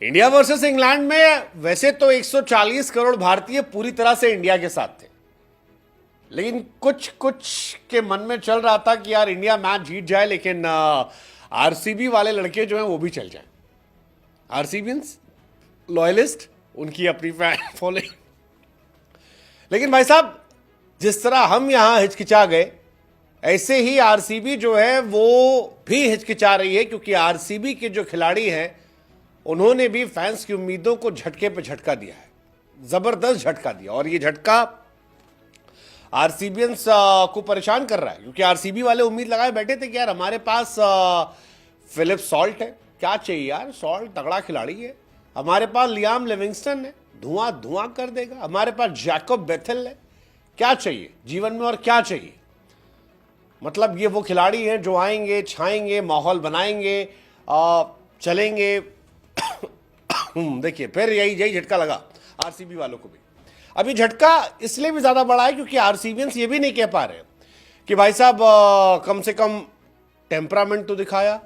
India versus England में वैसे तो 140 करोड़ भारतीय पूरी तरह से इंडिया के साथ थे, लेकिन कुछ कुछ के मन में चल रहा था कि यार इंडिया मैच जीत जाए, लेकिन आरसीबी वाले लड़के जो हैं वो भी चल जाएं। आरसीबियंस लॉयलिस्ट, उनकी अपनी फैन फॉलोइंग। लेकिन भाई साहब, जिस तरह हम यहां हिचकिचा गए, ऐसे ही आरसीबी जो है वो भी हिचकिचा रही है, क्योंकि आरसीबी के जो खिलाड़ी हैं उन्होंने भी फैंस की उम्मीदों को झटके पे झटका दिया है, जबरदस्त झटका दिया। और ये झटका आरसीबियंस को परेशान कर रहा है, क्योंकि आरसीबी वाले उम्मीद लगाए बैठे थे कि यार हमारे पास फिलिप सॉल्ट है, क्या चाहिए यार, सॉल्ट तगड़ा खिलाड़ी है। हमारे पास लियाम लिविंगस्टन है, धुआं धुआं कर देगा। हमारे पास जैकब बेथेल है, क्या चाहिए जीवन में और क्या चाहिए। मतलब ये वो खिलाड़ी हैं जो आएंगे, छाएंगे, माहौल बनाएंगे, चलेंगे। देखिए, फिर यही झटका लगा आरसीबी वालों को भी। अभी झटका इसलिए भी ज्यादा बड़ा है क्योंकि आरसीबियंस ये भी नहीं कह पा रहे कि भाई साहब कम से कम टेम्परामेंट तो दिखाया।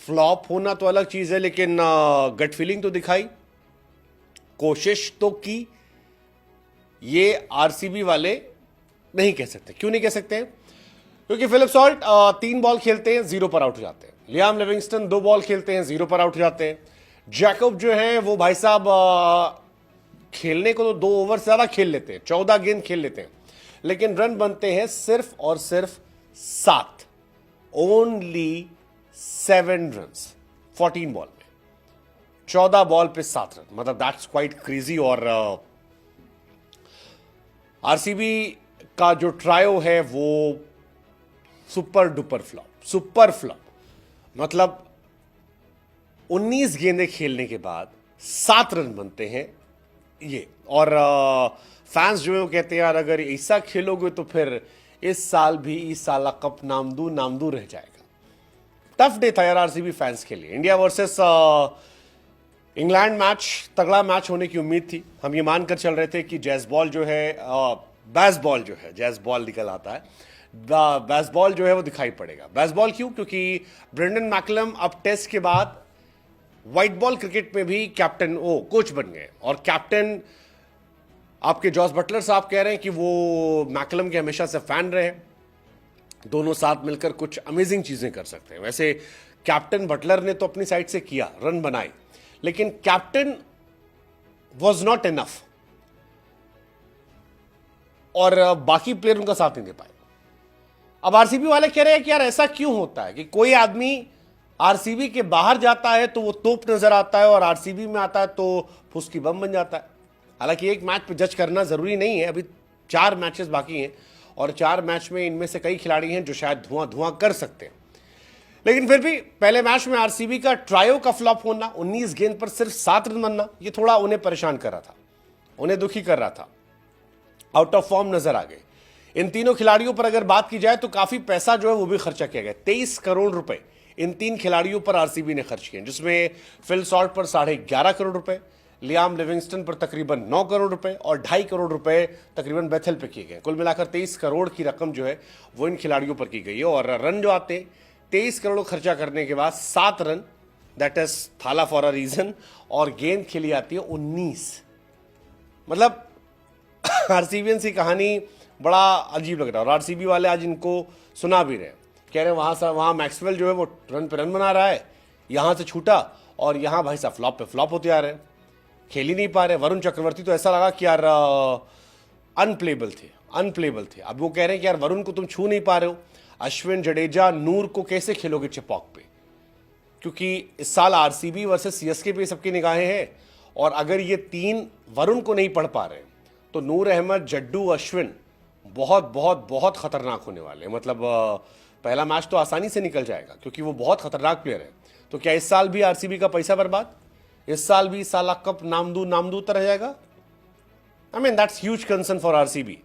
फ्लॉप होना तो अलग चीज है, लेकिन गट फीलिंग तो दिखाई, कोशिश तो की। ये आरसीबी वाले नहीं कह सकते। क्यों नहीं कह सकते? क्योंकि फिलिप सॉल्ट 3 बॉल खेलते हैं, 0 पर आउट हो जाते हैं। लियाम लिविंगस्टन 2 बॉल खेलते हैं, 0 पर आउट हो जाते हैं। जैकब जो है वो भाई साहब खेलने को तो 2 ओवर से ज्यादा खेल लेते हैं, 14 गेंद खेल लेते हैं, लेकिन रन बनते हैं सिर्फ और सिर्फ 7। ओनली 7 रन 14 बॉल में, 14 बॉल पे 7 रन। मतलब दैट्स क्वाइट क्रेजी। और आरसीबी का जो ट्रायो है वो super duper flop, super flop. मतलब 19 गेंदें खेलने के बाद 7 रन बनते हैं ये। और फैंस जो है वो कहते हैं यार अगर ऐसा खेलोगे तो फिर इस साल भी इस साल कप नामदू रह जाएगा। टफ डे था यार आरसीबी फैंस के लिए। इंडिया वर्सेस इंग्लैंड मैच तगड़ा मैच होने की उम्मीद थी। हम ये मानकर चल रहे थे कि जैसबॉल जो है, बेसबॉल जो है, जैसबॉल निकल आता है, बेसबॉल जो है वो दिखाई पड़ेगा। बेसबॉल क्यों? क्योंकि ब्रेंडन मैकलम अब टेस्ट के बाद व्हाइट बॉल क्रिकेट में भी कैप्टन कोच बन गए। और कैप्टन आपके जॉस बटलर साहब कह रहे हैं कि वो मैकलम के हमेशा से फैन रहे, दोनों साथ मिलकर कुछ अमेजिंग चीजें कर सकते हैं। वैसे कैप्टन बटलर ने तो अपनी साइड से किया, रन बनाए, लेकिन कैप्टन वॉज नॉट इनफ और बाकी प्लेयर उनका साथ नहीं दे पाए। अब आरसीबी वाले कह रहे हैं कि यार ऐसा क्यों होता है कि कोई आदमी आरसीबी के बाहर जाता है तो वो तोप नजर आता है और आरसीबी में आता है तो फुसकी बम बन जाता है। हालांकि एक मैच पे जज करना जरूरी नहीं है, अभी 4 मैचेस बाकी हैं और 4 मैच में इनमें से कई खिलाड़ी हैं जो शायद धुआं धुआं कर सकते हैं। लेकिन फिर भी पहले मैच में आरसीबी का ट्रायो का फ्लॉप होना, 19 गेंद पर सिर्फ 7 रन बनना, ये थोड़ा उन्हें परेशान कर रहा था, उन्हें दुखी कर रहा था। आउट ऑफ फॉर्म नजर आ गए। इन तीनों खिलाड़ियों पर अगर बात की जाए तो काफी पैसा जो है वो भी खर्चा किया गया। 23 करोड़ रुपए इन 3 खिलाड़ियों पर आरसीबी ने खर्च किए, जिसमें फिल सॉल्ट पर 11.5 करोड़ रुपए, लियाम लिविंगस्टन पर तकरीबन 9 करोड़ रुपए और 2.5 करोड़ रुपए तकरीबन बेथेल पे किए गए। कुल मिलाकर 23 करोड़ की रकम जो है वो इन खिलाड़ियों पर की गई है। और रन जो आते 23 करोड़ खर्चा करने के बाद 7 रन, दैट इज थाला फॉर अ रीजन। और गेंद खेली आती है 19। मतलब आरसीबियंस की कहानी बड़ा अजीब लग रहा है। और आरसीबी वाले आज इनको सुना भी रहे, कह रहे हैं वहां मैक्सवेल जो है वो रन पे रन बना रहा है, यहां से छूटा, और यहां भाई साहब फ्लॉप पे फ्लॉप होते आ रहे हैं, खेल ही नहीं पा रहे। वरुण चक्रवर्ती तो ऐसा लगा कि यार अनप्लेबल थे। अब वो कह रहे हैं कि यार वरुण को तुम छू नहीं पा रहे हो, अश्विन, जडेजा, नूर को कैसे खेलोगे चिपॉक पे? क्योंकि इस साल आरसीबी वर्सेस सीएसके पे सबकी निगाहें हैं। और अगर ये 3 वरुण को नहीं पढ़ पा रहे तो नूर अहमद, जड्डू, अश्विन बहुत बहुत बहुत खतरनाक होने वाले हैं। मतलब पहला मैच तो आसानी से निकल जाएगा क्योंकि वो बहुत खतरनाक प्लेयर है। तो क्या इस साल भी आरसीबी का पैसा बर्बाद? इस साल भी साला कप नामदू रह जाएगा? I mean that's huge concern for RCB.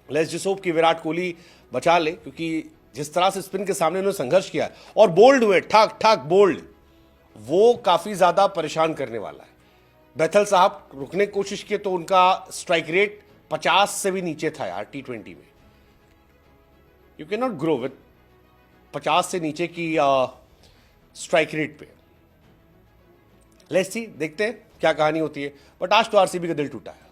Let's just hope कि विराट कोहली बचा ले, क्योंकि जिस तरह से स्पिन के सामने उन्होंने संघर्ष किया और बोल्ड हुए, ठाक ठाक बोल्ड, वो काफी ज्यादा परेशान करने वाला है। बेथल साहब रुकने की कोशिश किए तो उनका स्ट्राइक रेट 50 से भी नीचे था यार T20 में। You can not grow with 50 से नीचे की स्ट्राइक रेट पे। लेट्स सी, देखते हैं क्या कहानी होती है, बट आज तो आरसीबी का दिल टूटा है।